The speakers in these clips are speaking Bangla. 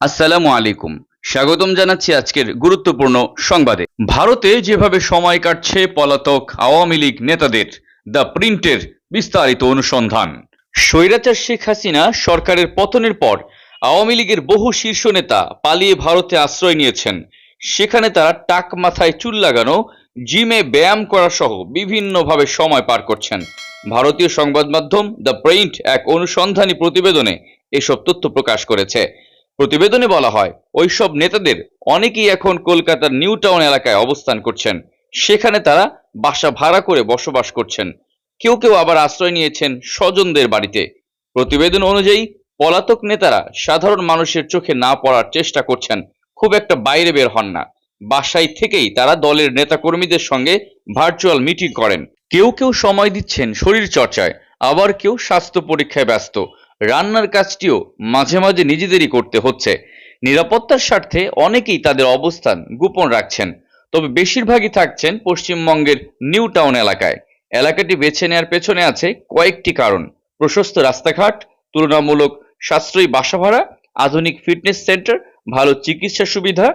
আসসালামু আলাইকুম। স্বাগতম জানাচ্ছি আজকের গুরুত্বপূর্ণ সংবাদে। ভারতে যেভাবে সময় কাটছে পলাতক আওয়ামী লীগ নেতাদের, দ্য প্রিন্টের বিস্তারিত অনুসন্ধান। স্বৈরাচার শেখ হাসিনা সরকারের পতনের পর আওয়ামী লীগের বহু শীর্ষ নেতা পালিয়ে ভারতে আশ্রয় নিয়েছেন। সেখানে তারা টাক মাথায় চুল লাগানো, জিমে ব্যায়াম করা সহ বিভিন্নভাবে সময় পার করছেন। ভারতীয় সংবাদ মাধ্যম দ্য প্রিন্ট এক অনুসন্ধানী প্রতিবেদনে এসব তথ্য প্রকাশ করেছে। প্রতিবেদনে বলা হয়, ওইসব নেতাদের অনেকেই এখন কলকাতার নিউ টাউন এলাকায় অবস্থান করছেন। সেখানে তারা বাসা ভাড়া করে বসবাস করছেন। কেউ কেউ আবার আশ্রয় নিয়েছেন স্বজনদের বাড়িতে। প্রতিবেদন অনুযায়ী পলাতক নেতারা সাধারণ মানুষের চোখে না পড়ার চেষ্টা করছেন, খুব একটা বাইরে বের হন না। বাসায় থেকেই তারা দলের নেতাকর্মীদের সঙ্গে ভার্চুয়াল মিটিং করেন। কেউ কেউ সময় দিচ্ছেন শরীর চর্চায়, আবার কেউ স্বাস্থ্য পরীক্ষায় ব্যস্ত। রান্নার কাজটিও মাঝে মাঝে নিজেদেরই করতে হচ্ছে। নিরাপত্তার স্বার্থে অনেকেই তাদের অবস্থান গোপন রাখছেন, তবে বেশিরভাগই থাকছেন পশ্চিমবঙ্গের নিউ টাউন এলাকায়। এলাকাটি বেছে নেওয়ার পেছনে আছে কয়েকটি কারণ: প্রশস্ত রাস্তাঘাট, তুলনামূলক সাশ্রয়ী বাসা ভাড়া, আধুনিক ফিটনেস সেন্টার, ভালো চিকিৎসা সুবিধা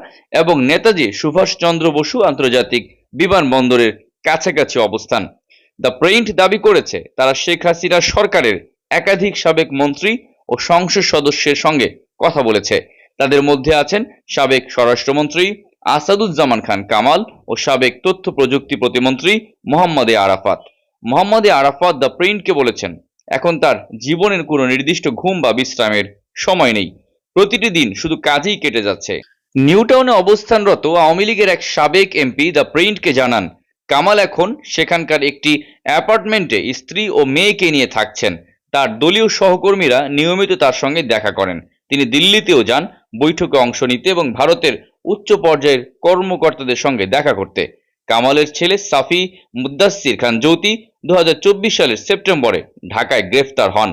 এবং নেতাজি সুভাষচন্দ্র বসু আন্তর্জাতিক বিমানবন্দরের কাছাকাছি অবস্থান। দ্য প্রিন্ট দাবি করেছে, তারা শেখ হাসিনা সরকারের একাধিক সাবেক মন্ত্রী ও সংসদ সদস্যের সঙ্গে কথা বলেছে। তাদের মধ্যে আছেন সাবেক স্বরাষ্ট্রমন্ত্রী আসাদুজ্জামান খান কামাল ও সাবেক তথ্য প্রযুক্তি প্রতিমন্ত্রী মোহাম্মদ আরাফাত। মোহাম্মদ আরাফাত দ্য প্রিন্টকে বলেছেন, এখন তার জীবনের কোনো নির্দিষ্ট ঘুম বা বিশ্রামের সময় নেই, প্রতিটি দিন শুধু কাজেই কেটে যাচ্ছে। নিউ টাউনে অবস্থানরত আওয়ামী লীগের এক সাবেক এমপি দ্য প্রিন্টকে জানান, কামাল এখন সেখানকার একটি অ্যাপার্টমেন্টে স্ত্রী ও মেয়েকে নিয়ে থাকছেন। তার দলীয় সহকর্মীরা নিয়মিত তার সঙ্গে দেখা করেন। তিনি দিল্লিতেও যান বৈঠকে অংশ নিতে এবং ভারতের উচ্চ পর্যায়ের কর্মকর্তাদের সঙ্গে দেখা করতে। কামালের ছেলে সাফি মুদ্দাসির খান জ্যোতি 2024 সালের সেপ্টেম্বরে ঢাকায় গ্রেফতার হন।